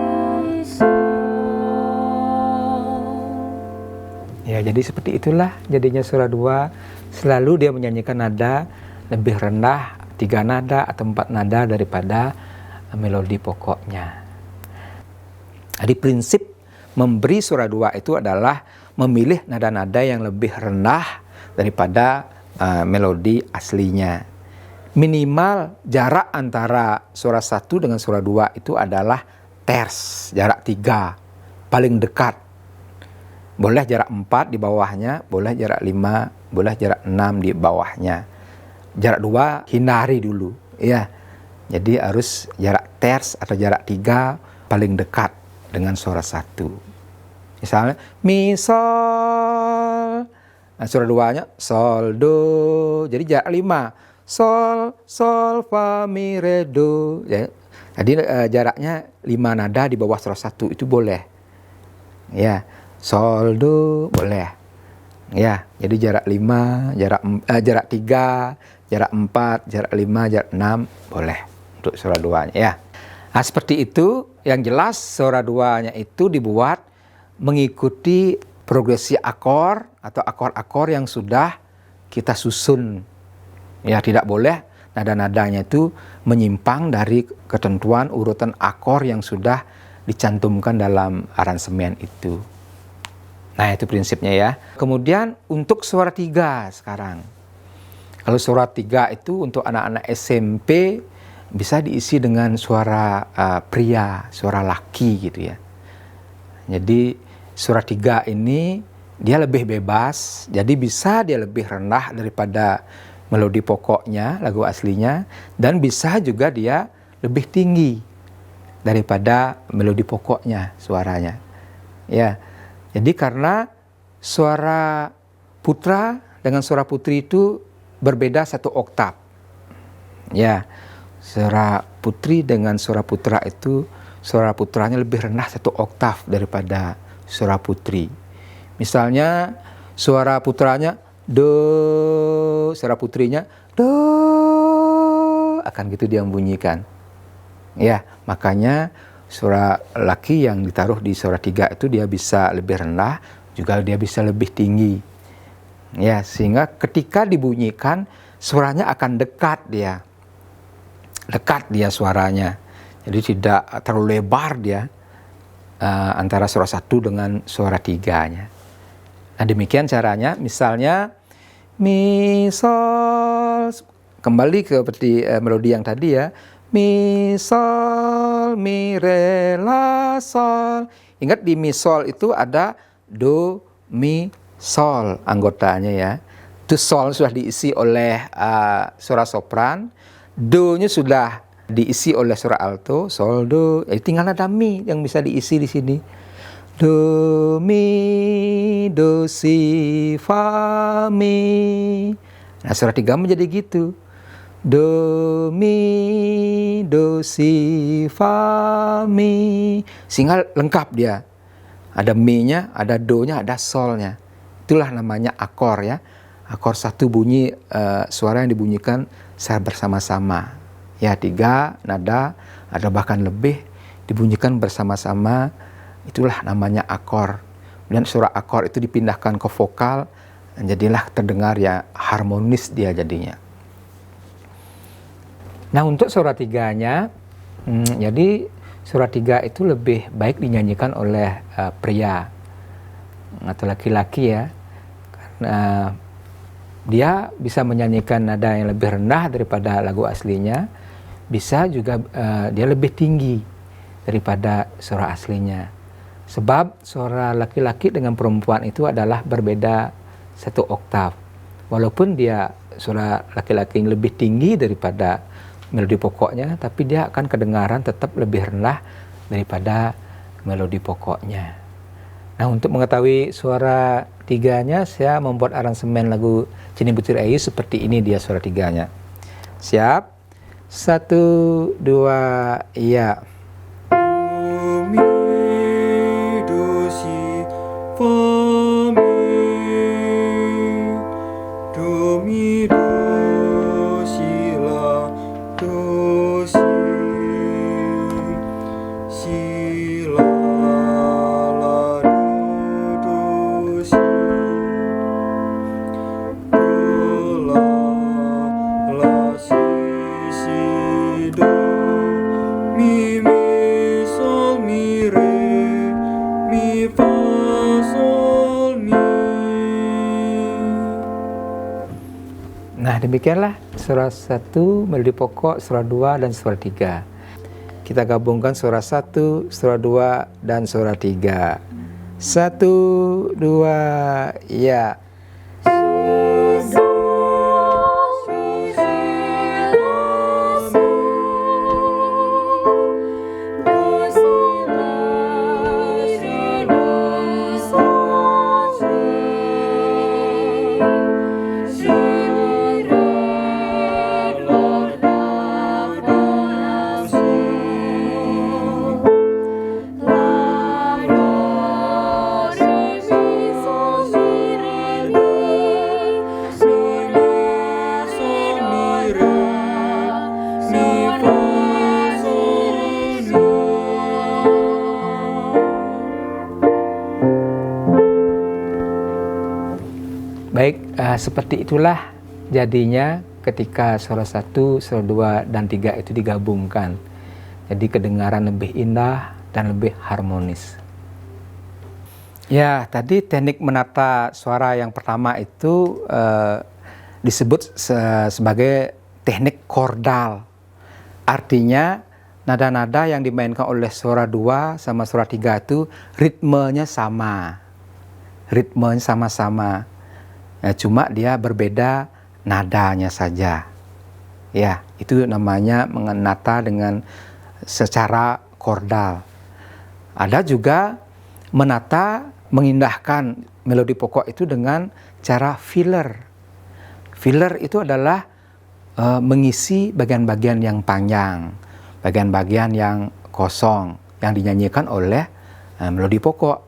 Speaker 5: sol.
Speaker 4: Ya, jadi seperti itulah jadinya suara dua. Selalu dia menyanyikan nada lebih rendah, 3 nada atau 4 nada daripada melodi pokoknya. Jadi prinsip memberi suara dua itu adalah memilih nada-nada yang lebih rendah daripada melodi aslinya. Minimal jarak antara suara 1 dengan suara 2 itu adalah terz, jarak 3, paling dekat. Boleh jarak 4 di bawahnya, boleh jarak 5, boleh jarak 6 di bawahnya. Jarak 2 hindari dulu, ya. Jadi harus jarak terz atau jarak 3 paling dekat dengan suara 1. Misalnya mi sol. Nah, suara 2-nya sol do. Jadi jarak 5. Sol, sol, fa, mi, re, do. Ya. Jadi jaraknya 5 nada di bawah suara 1 itu boleh. Ya, sol do boleh. Ya, jadi jarak 5, jarak 3, jarak 4, jarak 5, jarak 6 boleh untuk suara duanya ya. Nah, seperti itu. Yang jelas suara duanya itu dibuat mengikuti progresi akor atau akor-akor yang sudah kita susun. Ya, tidak boleh nada-nadanya itu menyimpang dari ketentuan urutan akor yang sudah dicantumkan dalam aransemen itu. Nah, itu prinsipnya ya. Kemudian untuk suara 3 sekarang. Kalau suara 3 itu untuk anak-anak SMP bisa diisi dengan suara pria, suara laki gitu ya. Jadi suara 3 ini dia lebih bebas, jadi bisa dia lebih rendah daripada melodi pokoknya, lagu aslinya, dan bisa juga dia lebih tinggi daripada melodi pokoknya suaranya. Ya. Jadi karena suara putra dengan suara putri itu berbeda 1 oktav. Ya, suara putri dengan suara putra itu suara putranya lebih rendah 1 oktav daripada suara putri. Misalnya suara putranya do, suara putrinya do, akan gitu dia membunyikan. Ya, makanya suara laki yang ditaruh di suara 3 itu dia bisa lebih rendah, juga dia bisa lebih tinggi. Ya, sehingga ketika dibunyikan suaranya akan dekat dia. Dekat dia suaranya. Jadi tidak terlalu lebar dia antara suara 1 dengan suara 3-nya. Nah, demikian caranya. Misalnya mi sol, kembali ke seperti melodi yang tadi ya. Mi sol, mi re la sol. Ingat di mi sol itu ada do, mi, sol anggotanya ya. Itu sol sudah diisi oleh suara sopran, do-nya sudah diisi oleh suara alto, sol do. Jadi tinggal ada mi yang bisa diisi di sini. Do mi, do si, fa mi. Nah, suara 3 menjadi gitu. Do mi, do si, fa mi. Sehingga lengkap dia. Ada mi-nya, ada do-nya, ada sol-nya. Itulah namanya akor ya. Akor 1 bunyi suara yang dibunyikan secara bersama-sama. Ya, 3 nada, ada bahkan lebih dibunyikan bersama-sama. Itulah namanya akor. Dan suara akor itu dipindahkan ke vokal, jadilah terdengar ya harmonis dia jadinya. Nah, untuk suara 3-nya, jadi suara 3 itu lebih baik dinyanyikan oleh pria atau laki-laki ya, karena dia bisa menyanyikan nada yang lebih rendah daripada lagu aslinya, bisa juga dia lebih tinggi daripada suara aslinya. Sebab suara laki-laki dengan perempuan itu adalah berbeda 1 oktav. Walaupun dia suara laki-laki yang lebih tinggi daripada melodi pokoknya, tapi dia akan kedengaran tetap lebih rendah daripada melodi pokoknya. Nah, untuk mengetahui suara tiganya, saya membuat aransemen lagu Cini Butir Ayu seperti ini dia suara tiganya. Siap? 1, 2, iya.
Speaker 6: Do, mi, do, si, fa, mi. Do, mi, do, si, la, do, si. Si, la, do, si. Do, la, si, do. Mi, sol, mi, re, mi, fa, sol, mi.
Speaker 4: Nah, demikianlah suara 1, melodi pokok, suara 2, dan suara 3. Kita gabungkan suara 1, suara 2, dan suara 3. 1, 2, ya. Baik, seperti itulah jadinya ketika suara 1, suara 2, dan 3 itu digabungkan. Jadi kedengaran lebih indah dan lebih harmonis. Ya, tadi teknik menata suara yang pertama itu disebut sebagai teknik kordal. Artinya nada-nada yang dimainkan oleh suara 2 sama suara 3 itu ritmenya sama. Ritmenya sama-sama. Ya, cuma dia berbeda nadanya saja. Ya, itu namanya menata dengan secara kordal. Ada juga menata, mengindahkan melodi pokok itu dengan cara filler. Filler itu adalah mengisi bagian-bagian yang panjang, bagian-bagian yang kosong yang dinyanyikan oleh melodi pokok.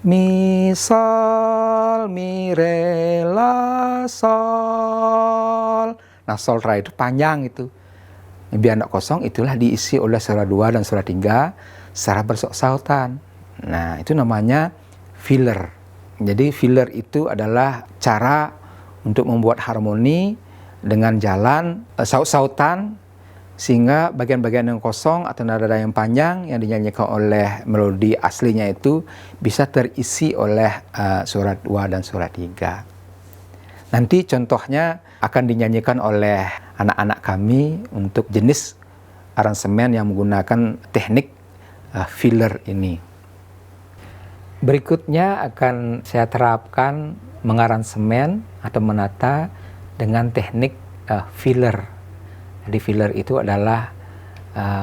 Speaker 4: Mi, sol, mi, re, la, sol. Nah, sol, ra itu panjang itu. Biar tidak kosong, itulah diisi oleh suara 2 dan suara 3 secara bersaut-sautan. Nah, itu namanya filler. Jadi filler itu adalah cara untuk membuat harmoni dengan jalan saut-sautan, sehingga bagian-bagian yang kosong atau nada yang panjang yang dinyanyikan oleh melodi aslinya itu bisa terisi oleh suara 2 dan suara 3. Nanti contohnya akan dinyanyikan oleh anak-anak kami untuk jenis aransemen yang menggunakan teknik filler ini. Berikutnya akan saya terapkan mengaransemen atau menata dengan teknik filler. Jadi filler itu adalah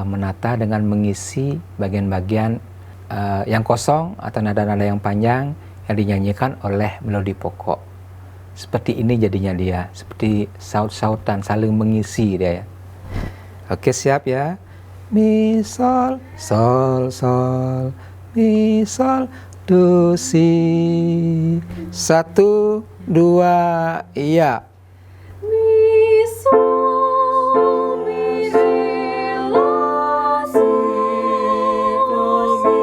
Speaker 4: menata dengan mengisi bagian-bagian yang kosong atau nada-nada yang panjang yang dinyanyikan oleh melodi pokok. Seperti ini jadinya dia, seperti saut-sautan saling mengisi dia ya. Oke, siap ya. Mi, sol, sol, sol, mi, sol, do, si. 1, 2, iya.
Speaker 5: Mi, sol, mi, re, la, si, do, si.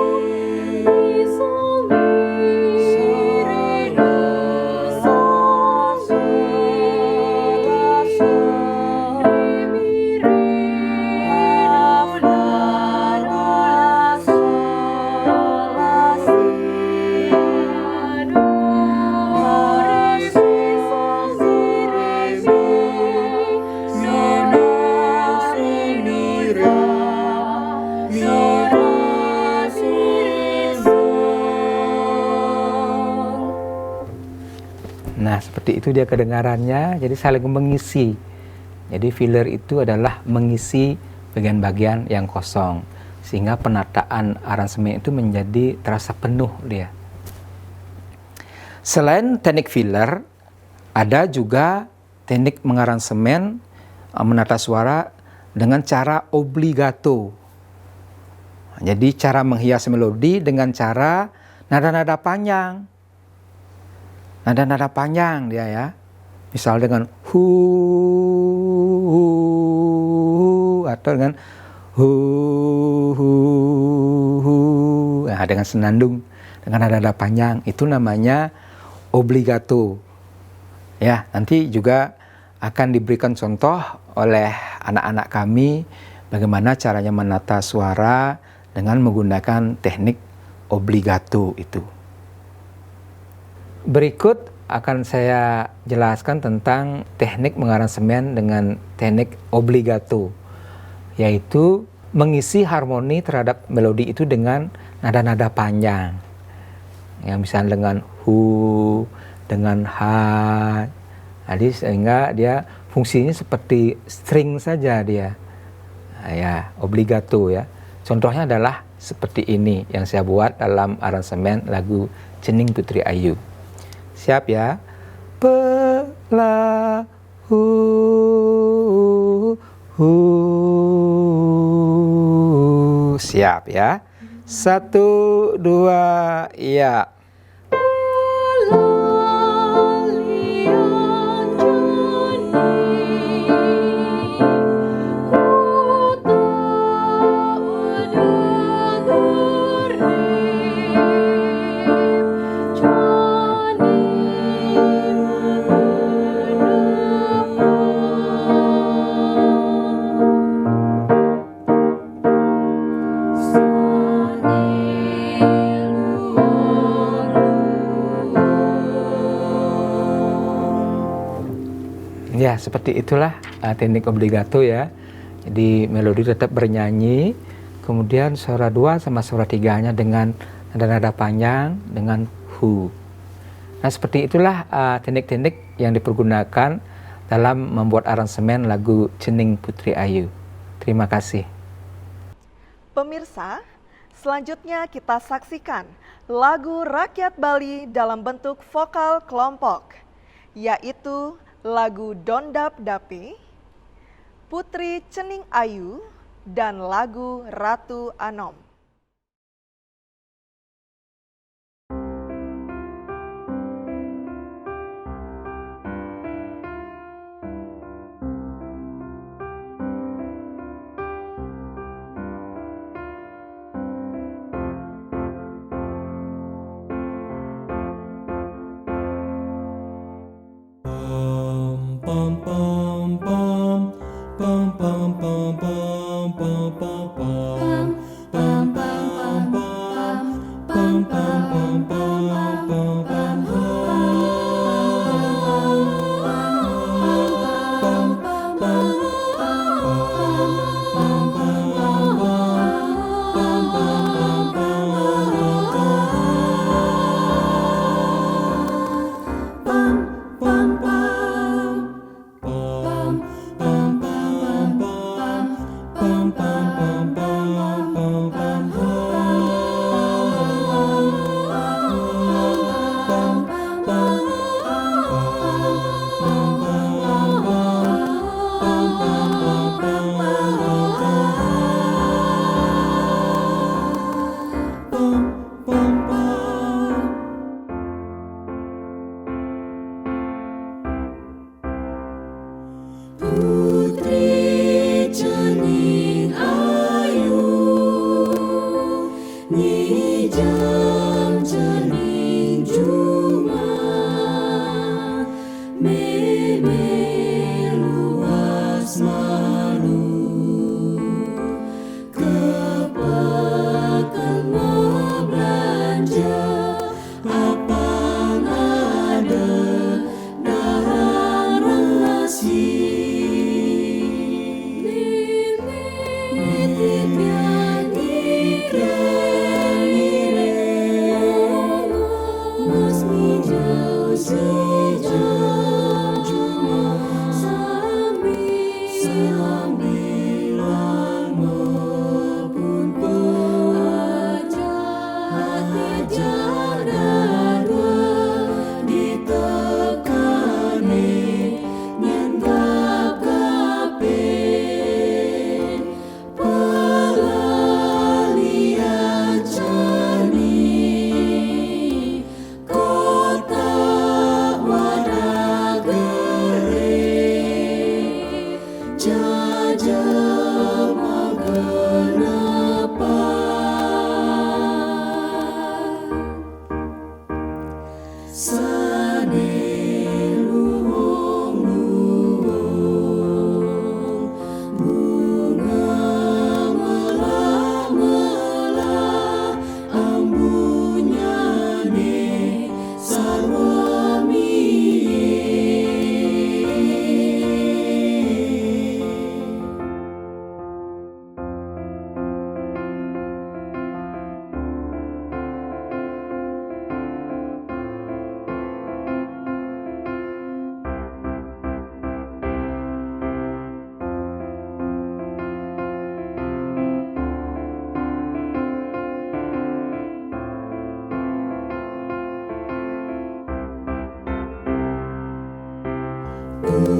Speaker 5: Mi, sol, mi, re, do, sol, si, la, sol. Re, mi, re, la, fa, la, sol, la, si, la, do, re, si, sol, si,
Speaker 4: Nah, seperti itu dia kedengarannya, jadi saling mengisi. Jadi filler itu adalah mengisi bagian-bagian yang kosong, sehingga penataan aransemen itu menjadi terasa penuh dia. Selain teknik filler, ada juga teknik mengaransemen menata suara dengan cara obligato. Jadi cara menghias melodi dengan cara nada-nada panjang. Nada-nada panjang dia ya. Misal dengan hu atau dengan hu. Nah, dengan senandung, dengan nada-nada panjang, itu namanya obligato. Ya, nanti juga akan diberikan contoh oleh anak-anak kami bagaimana caranya menata suara dengan menggunakan teknik obligato itu. Berikut akan saya jelaskan tentang teknik mengaransemen dengan teknik obligato, yaitu mengisi harmoni terhadap melodi itu dengan nada-nada panjang. Yang misalnya dengan hu, dengan ha. Jadi sehingga dia fungsinya seperti string saja dia. Nah, ya, obligato ya. Contohnya adalah seperti ini yang saya buat dalam aransemen lagu Cening Putri Ayu. Siap ya? Pelahu siap ya? 1, 2, ya. Ya, seperti itulah teknik obligato ya. Jadi melodi tetap bernyanyi, kemudian suara 2 sama suara 3-nya dengan nada-nada panjang dengan hu. Nah, seperti itulah teknik-teknik yang dipergunakan dalam membuat aransemen lagu Cening Putri Ayu. Terima kasih.
Speaker 1: Pemirsa, selanjutnya kita saksikan lagu rakyat Bali dalam bentuk vokal kelompok, yaitu lagu Dondap Dape, Putri Cening Ayu, dan lagu Ratu Anom.
Speaker 6: Pam pam pam pam pam pam pam pam pam pam pam pam pam pam pam pam Putri Cening Ayu, Nijam Cening Juma, Meme luas malu, kepakan mau belanja, apang ada darah nasi. Nitip yang dikira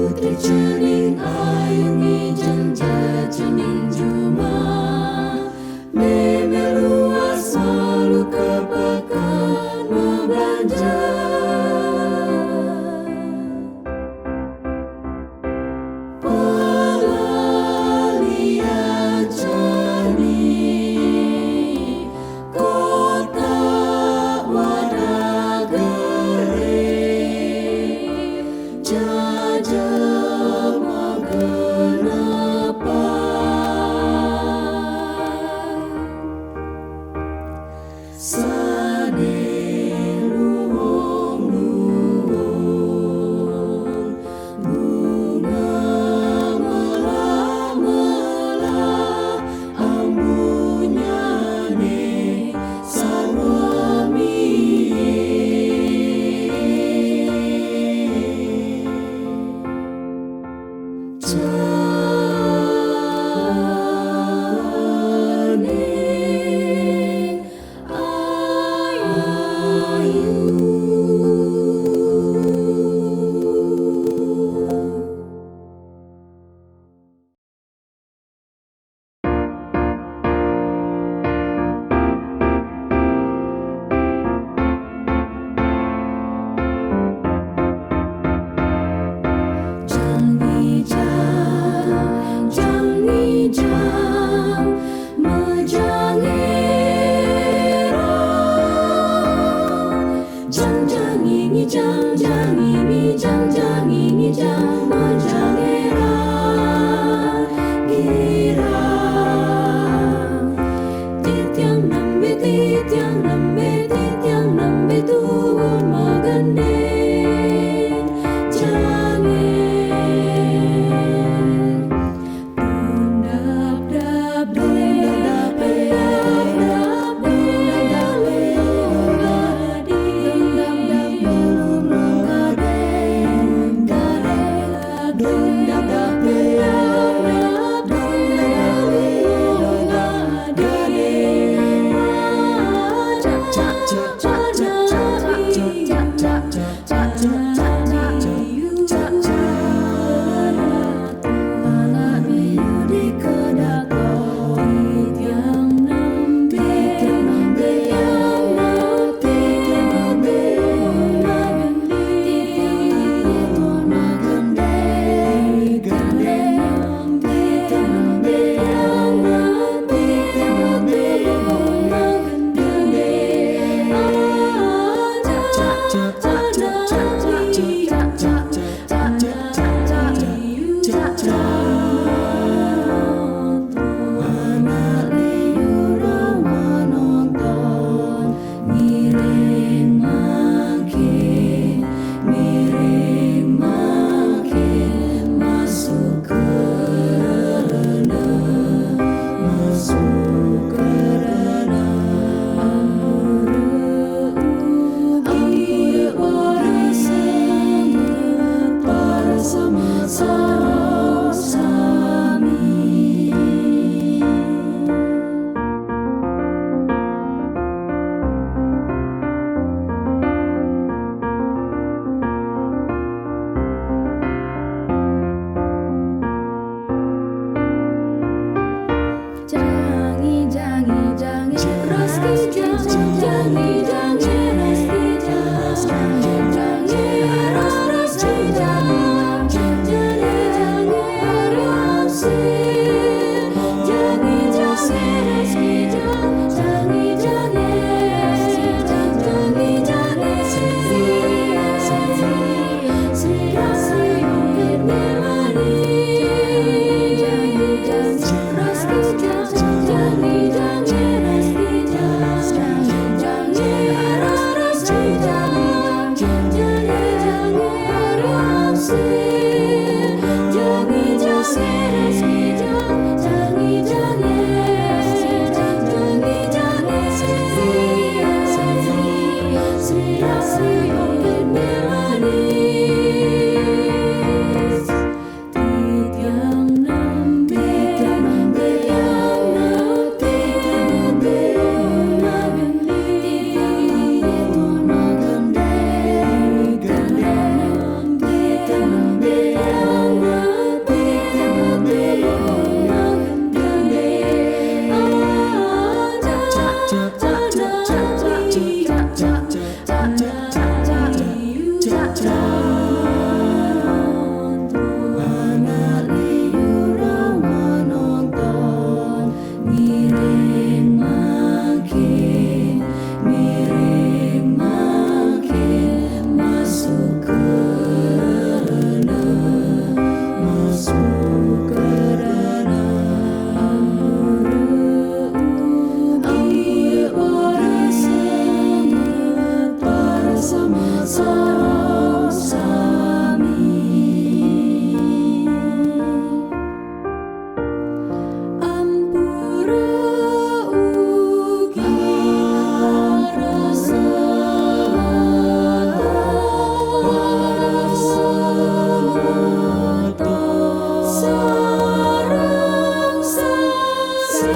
Speaker 6: putri cening ayungi janja cening juma meme luas malu kepekan membelanja pelalian cening kota wadagere jajama genapan sane luhong-luhong bunga melah-melah ambunyane sarwami cening ayu. Jang mejangera jang ini jang mejangera gira titiang nembe tuun magandeng jange sarang sami ampura ugi rasa sarang sasi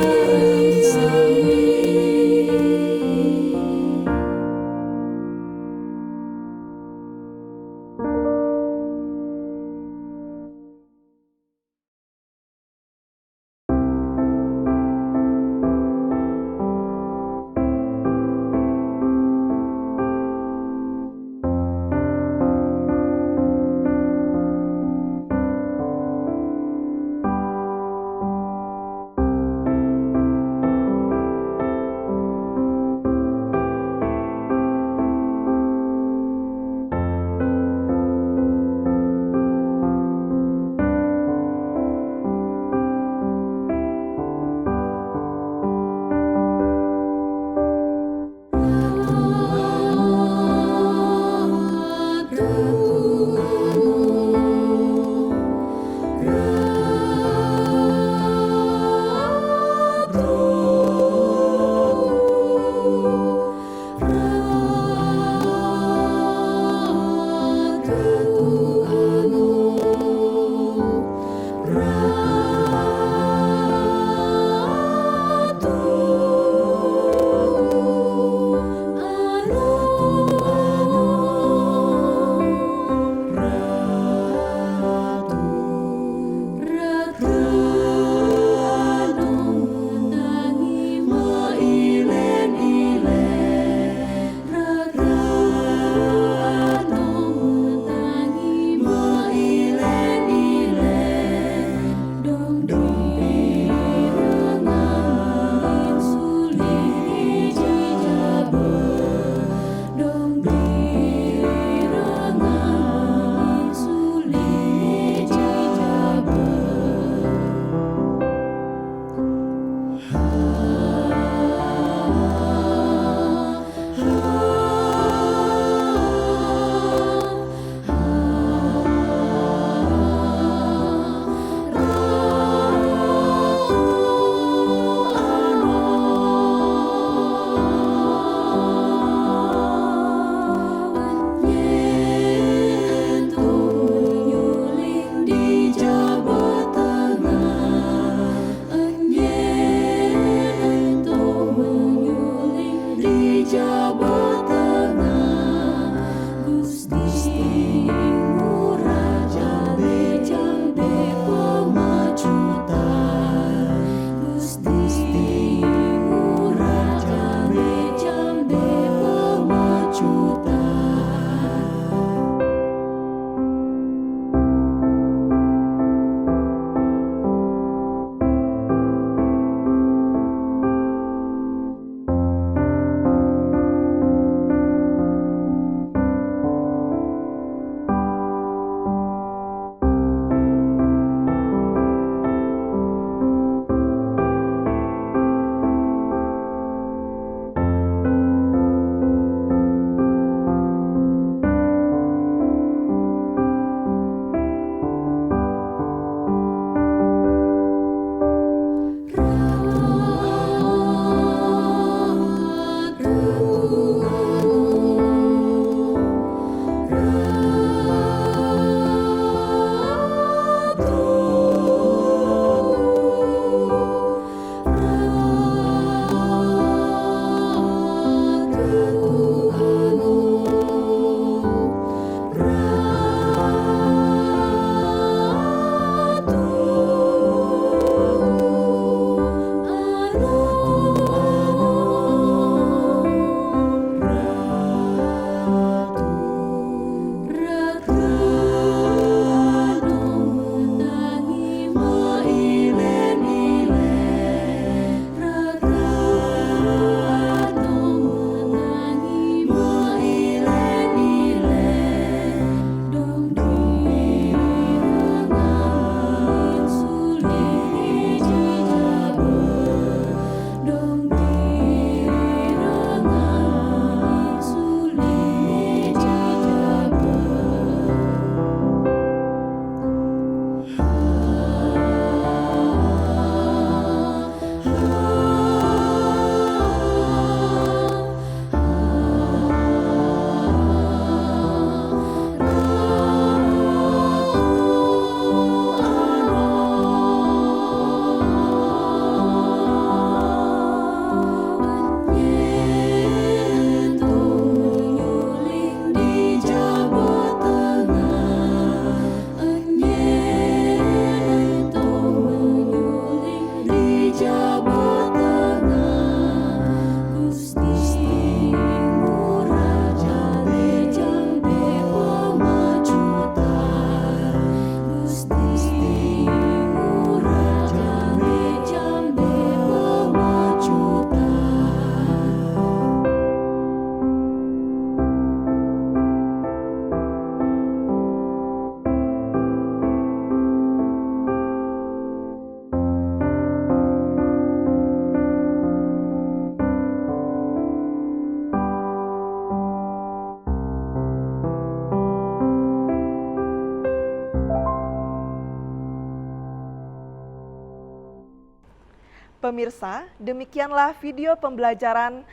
Speaker 1: Pemirsa, demikianlah video pembelajaran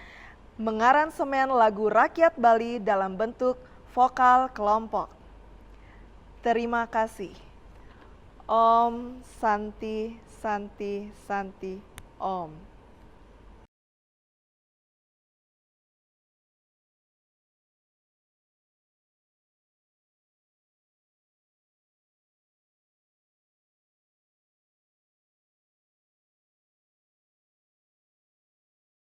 Speaker 1: mengaransemen lagu rakyat Bali dalam bentuk vokal kelompok. Terima kasih. Om Santi Santi Santi Om.